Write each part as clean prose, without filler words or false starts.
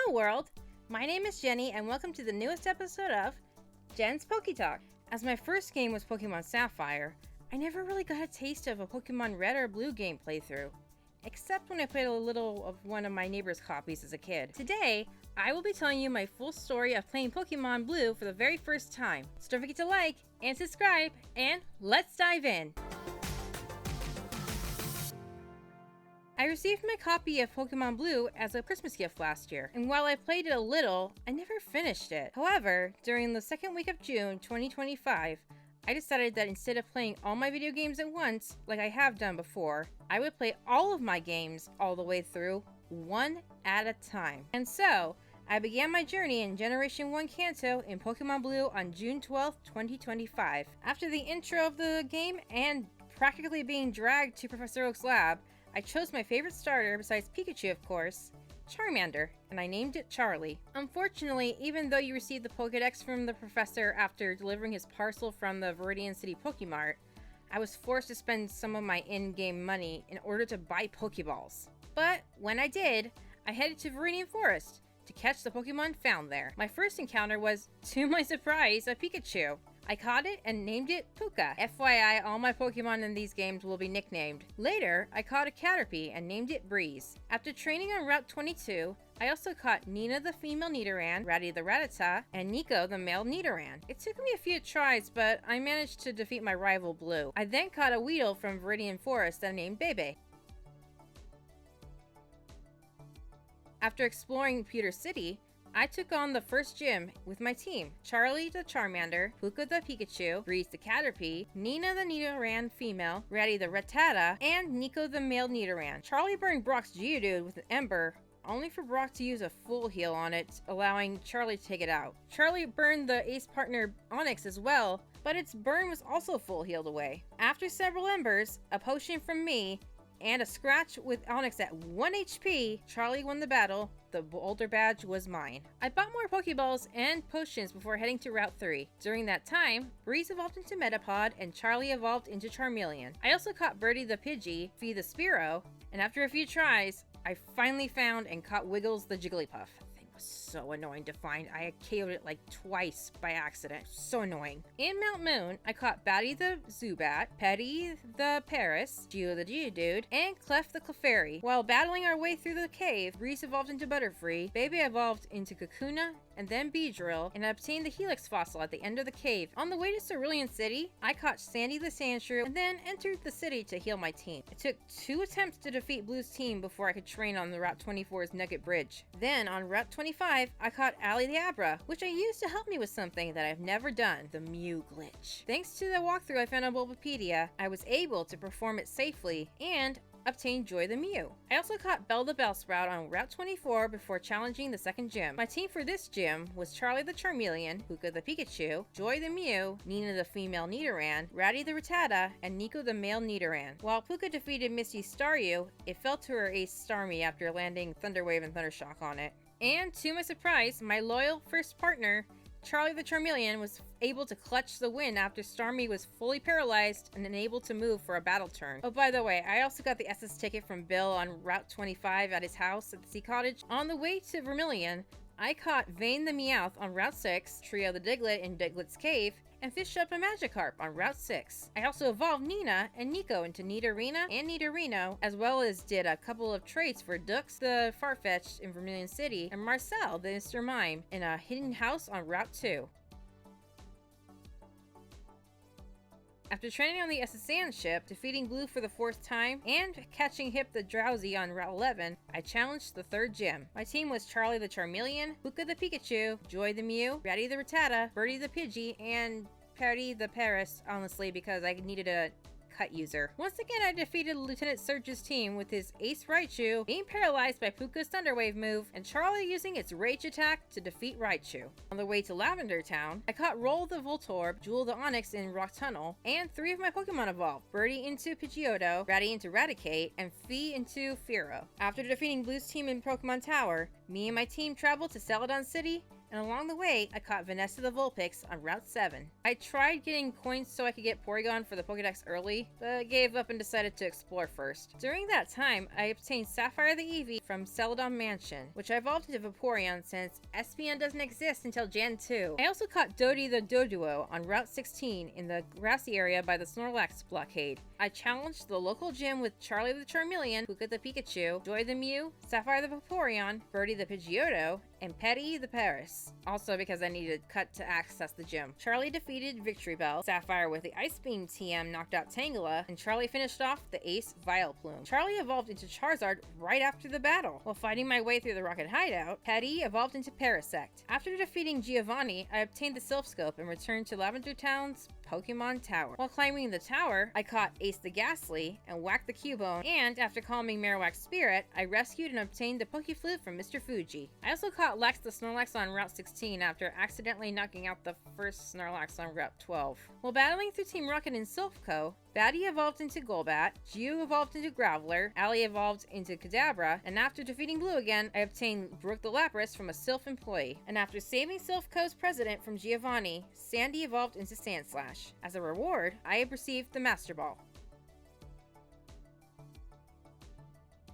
Hello world! My name is Jenny and welcome to the newest episode of Jen's Poké Talk. As my first game was Pokemon Sapphire, I never really got a taste of a Pokemon Red or Blue game playthrough, except when I played a little of one of my neighbor's copies as a kid. Today, I will be telling you my full story of playing Pokemon Blue for the very first time. So don't forget to like and subscribe, and let's dive in! I received my copy of Pokemon Blue as a Christmas gift last year, and while I played it a little, I never finished it. However, during the second week of June 2025, I decided that instead of playing all my video games at once, like I have done before, I would play all of my games all the way through, one at a time. And so, I began my journey in Generation 1 Kanto in Pokemon Blue on June 12th, 2025. After the intro of the game and practically being dragged to Professor Oak's lab, I chose my favorite starter, besides Pikachu of course, Charmander, and I named it Charlie. Unfortunately, even though you received the Pokédex from the professor after delivering his parcel from the Viridian City Pokemart, I was forced to spend some of my in-game money in order to buy Pokeballs. But when I did, I headed to Viridian Forest to catch the Pokemon found there. My first encounter was, to my surprise, a Pikachu. I caught it and named it Poké. FYI, all my Pokemon in these games will be nicknamed. Later, I caught a Caterpie and named it Breeze. After training on Route 22, I also caught Nina the female Nidoran, Ratty the Rattata, and Nico the male Nidoran. It took me a few tries, but I managed to defeat my rival Blue. I then caught a Weedle from Viridian Forest that I named Bebe. After exploring Pewter City, I took on the first gym with my team: Charlie the Charmander, Puka the Pikachu, Breeze the Caterpie, Nina the Nidoran female, Ratty the Rattata, and Nico the male Nidoran. Charlie burned Brock's Geodude with an Ember, only for Brock to use a full heal on it, allowing Charlie to take it out. Charlie burned the ace partner Onix as well, but its burn was also full healed away. After several Embers, a potion from me, and a scratch with Onix at 1 HP, Charlie won the battle. The Boulder Badge was mine. I bought more Pokeballs and potions before heading to Route 3. During that time, Breeze evolved into Metapod and Charlie evolved into Charmeleon. I also caught Birdie the Pidgey, Fee the Spearow, and after a few tries, I finally found and caught Wiggles the Jigglypuff. So annoying to find. I KO'd it like twice by accident. So annoying. In Mount Moon, I caught Batty the Zubat, Petty the Paris, Geo the Geodude, and Clef the Clefairy. While battling our way through the cave, Breeze evolved into Butterfree, Baby evolved into Kakuna, and then Beedrill, and I obtained the Helix fossil at the end of the cave. On the way to Cerulean City, I caught Sandy the Sandshrew, and then entered the city to heal my team. It took 2 attempts to defeat Blue's team before I could train on the Route 24's Nugget Bridge. Then, on Route 25, I caught Ally the Abra, which I used to help me with something that I've never done, the Mew glitch. Thanks to the walkthrough I found on Bulbapedia, I was able to perform it safely, and obtained Joy the Mew. I also caught Belle the Bellsprout on Route 24 before challenging the second gym. My team for this gym was Charlie the Charmeleon, Puka the Pikachu, Joy the Mew, Nina the female Nidoran, Ratty the Rattata, and Nico the male Nidoran. While Puka defeated Misty Staryu, it fell to her ace Starmie after landing Thunderwave and Thundershock on it. And to my surprise, my loyal first partner, Charlie the Charmeleon, was able to clutch the win after Starmie was fully paralyzed and unable to move for a battle turn. Oh, by the way, I also got the SS ticket from Bill on Route 25 at his house at the Sea Cottage. On the way to Vermilion, I caught Vayne the Meowth on Route 6, Trio the Diglett in Diglett's Cave, and fished up a Magikarp on Route 6. I also evolved Nina and Nico into Nidorina and Nidorino, as well as did a couple of traits for Dux the Farfetch'd in Vermilion City, and Marcel the Mr. Mime in a hidden house on Route 2. After training on the SS Sand ship, defeating Blue for the 4th time, and catching Hip the Drowsy on Route 11, I challenged the 3rd gym. My team was Charlie the Charmeleon, Puka the Pikachu, Joy the Mew, Ratty the Rattata, Birdie the Pidgey, and Patty the Paris, honestly, because I needed a cut user. Once again, I defeated Lieutenant Surge's team with his Ace Raichu being paralyzed by Puka's Thunderwave move, and Charlie using its Rage attack to defeat Raichu. On the way to Lavender Town, I caught Roll the Voltorb, Jewel the Onix in Rock Tunnel, and 3 of my Pokemon evolved: Birdie into Pidgeotto, Ratty into Raticate, and Fee into Fearow. After defeating Blue's team in Pokemon Tower, Me and my team traveled to Celadon City, and along the way, I caught Vanessa the Vulpix on Route 7. I tried getting coins so I could get Porygon for the Pokédex early, but gave up and decided to explore first. During that time, I obtained Sapphire the Eevee from Celadon Mansion, which I evolved into Vaporeon since SPN doesn't exist until Gen 2. I also caught Dodie the Doduo on Route 16 in the grassy area by the Snorlax blockade. I challenged the local gym with Charlie the Charmeleon, Puka the Pikachu, Joy the Mew, Sapphire the Vaporeon, Birdie the Pidgeotto, and Petty the Paris, also because I needed cut to access the gym. Charlie defeated Victory Bell, Sapphire with the Ice Beam TM knocked out Tangela, and Charlie finished off the Ace Vileplume. Charlie evolved into Charizard right after the battle. While fighting my way through the Rocket Hideout, Petty evolved into Parasect. After defeating Giovanni, I obtained the Silph Scope and returned to Lavender Town's Pokemon Tower. While climbing the tower, I caught Ace the Ghastly and whacked the Cubone, and after calming Marowak's spirit, I rescued and obtained the Pokeflute from Mr. Fuji. I also caught Lex the Snorlax on Route 16 after accidentally knocking out the first Snorlax on Route 12. While battling through Team Rocket and Silphco, Batty evolved into Golbat, Geo evolved into Graveler, Ally evolved into Kadabra, and after defeating Blue again, I obtained Brooke the Lapras from a Silph employee. And after saving Silphco's president from Giovanni, Sandy evolved into Sandslash. As a reward, I received the Master Ball.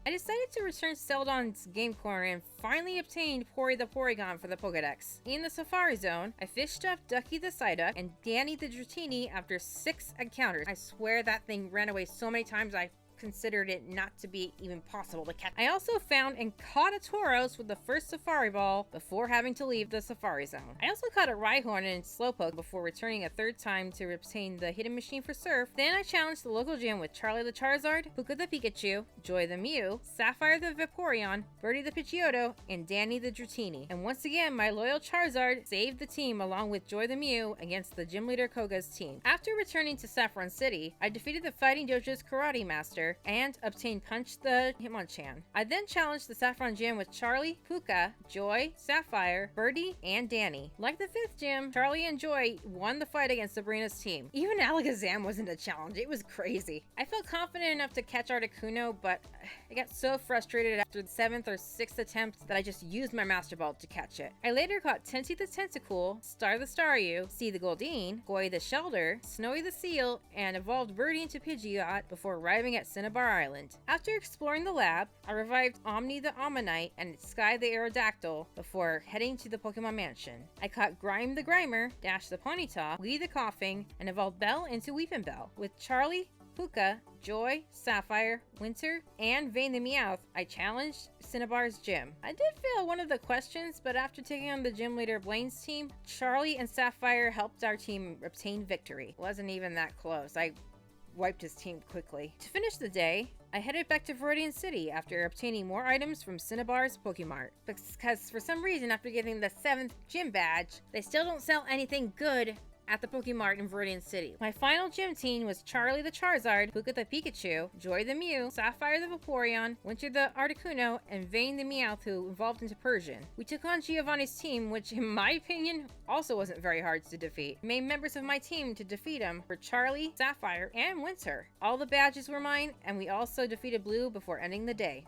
I decided to return to Celadon's Game Corner and finally obtained Pori the Porygon for the Pokédex. In the Safari Zone, I fished up Ducky the Psyduck and Danny the Dratini after 6 encounters. I swear that thing ran away so many times I considered it not to be even possible to catch. I also found and caught a Tauros with the first Safari Ball before having to leave the Safari Zone. I also caught a Rhyhorn and Slowpoke before returning a third time to obtain the Hidden Machine for Surf. Then I challenged the local gym with Charlie the Charizard, Puka the Pikachu, Joy the Mew, Sapphire the Vaporeon, Birdie the Pidgeotto, and Danny the Dratini. And once again, my loyal Charizard saved the team along with Joy the Mew against the gym leader Koga's team. After returning to Saffron City, I defeated the Fighting Dojo's Karate Master and obtained Punch the Hitmonchan. I then challenged the Saffron Gym with Charlie, Puka, Joy, Sapphire, Birdie, and Danny. Like the 5th gym, Charlie and Joy won the fight against Sabrina's team. Even Alakazam wasn't a challenge, it was crazy. I felt confident enough to catch Articuno, but I got so frustrated after the 7th or 6th attempt that I just used my Master Ball to catch it. I later caught Tensi the Tentacool, Star the Staryu, Sea the Goldeen, Goy the Shelder, Snowy the Seal, and evolved Birdie into Pidgeot before arriving at Cinnabar Island. After exploring the lab, I revived Omni the Ammonite and Sky the Aerodactyl before heading to the Pokemon Mansion. I caught Grime the Grimer, Dash the Ponyta, Lee the Coughing, and evolved Belle into Weepinbell. With Charlie, Puka, Joy, Sapphire, Winter, and Vayne the Meowth, I challenged Cinnabar's gym. I did fail one of the questions, but after taking on the gym leader Blaine's team, Charlie and Sapphire helped our team obtain victory. It wasn't even that close. I wiped his team quickly. To finish the day, I headed back to Viridian City after obtaining more items from Cinnabar's Pokemart. Because for some reason, after getting the 7th gym badge, they still don't sell anything good at the Pokemart in Viridian City. My final gym team was Charlie the Charizard, Puka the Pikachu, Joy the Mew, Sapphire the Vaporeon, Winter the Articuno, and Vayne the Meowth, who evolved into Persian. We took on Giovanni's team, which in my opinion also wasn't very hard to defeat. The main members of my team to defeat him were Charlie, Sapphire, and Winter. All the badges were mine, and we also defeated Blue before ending the day.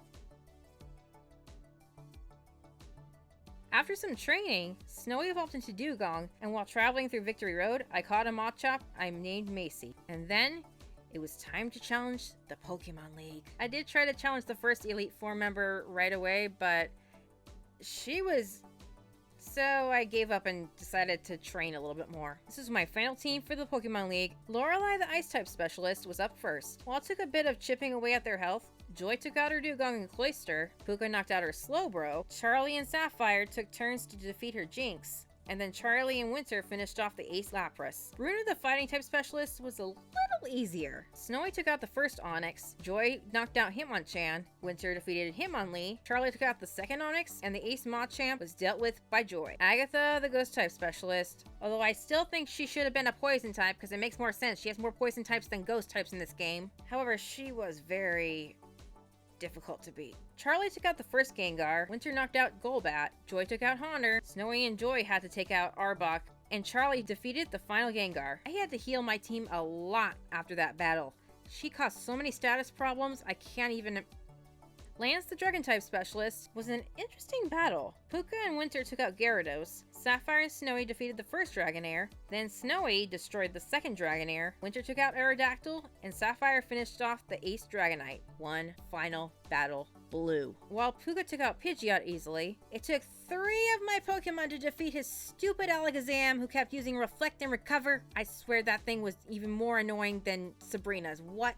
After some training, Snowy evolved into Dugong, and while traveling through Victory Road, I caught a Machop I named Macy. And then, it was time to challenge the Pokemon League. I did try to challenge the first Elite Four member right away, but she was... So I gave up and decided to train a little bit more. This was my final team for the Pokemon League. Lorelei, the Ice-type specialist, was up first. While it took a bit of chipping away at their health, Joy took out her Dugong and Cloyster, Puka knocked out her Slowbro, Charlie and Sapphire took turns to defeat her Jinx, and then Charlie and Winter finished off the Ace Lapras. Bruno, the fighting-type specialist, was a little easier. Snowy took out the first Onix, Joy knocked out Hitmonchan, Winter defeated Hitmonlee, Charlie took out the second Onix, and the Ace Machamp was dealt with by Joy. Agatha, the Ghost-type specialist, although I still think she should have been a Poison-type because it makes more sense. She has more Poison types than Ghost types in this game. However, she was very difficult to beat. Charlie took out the first Gengar, Winter knocked out Golbat, Joy took out Haunter, Snowy and Joy had to take out Arbok, and Charlie defeated the final Gengar. I had to heal my team a lot after that battle. She caused so many status problems, I can't even Lance, the Dragon-type specialist, was an interesting battle. Puka and Winter took out Gyarados. Sapphire and Snowy defeated the first Dragonair. Then Snowy destroyed the second Dragonair. Winter took out Aerodactyl, and Sapphire finished off the Ace Dragonite. One final battle. Blue. While Puka took out Pidgeot easily, it took 3 of my Pokemon to defeat his stupid Alakazam who kept using Reflect and Recover. I swear that thing was even more annoying than Sabrina's. What?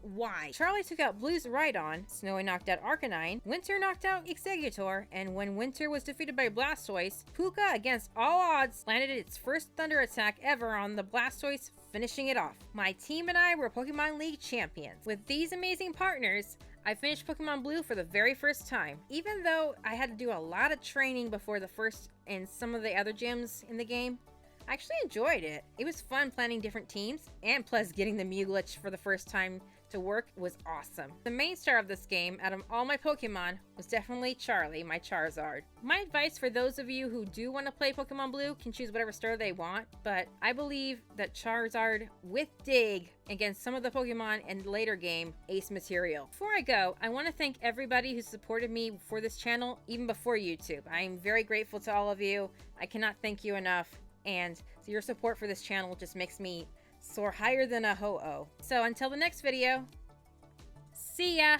Why? Charlie took out Blue's Rhydon, Snowy knocked out Arcanine, Winter knocked out Exeggutor, and when Winter was defeated by Blastoise, Puka, against all odds, landed its first Thunder attack ever on the Blastoise, finishing it off. My team and I were Pokemon League champions. With these amazing partners, I finished Pokemon Blue for the very first time. Even though I had to do a lot of training before the first and some of the other gyms in the game, I actually enjoyed it. It was fun planning different teams, and plus getting the Mew glitch for the first time to work was awesome. The main star of this game, out of all my Pokemon, was definitely Charlie, my Charizard. My advice for those of you who do want to play Pokemon Blue can choose whatever star they want, but I believe that Charizard with Dig against some of the Pokemon in the later game, ace material. Before I go, I want to thank everybody who supported me for this channel, even before YouTube. I am very grateful to all of you. I cannot thank you enough, and your support for this channel just makes me soar higher than a ho-oh. So until the next video, see ya!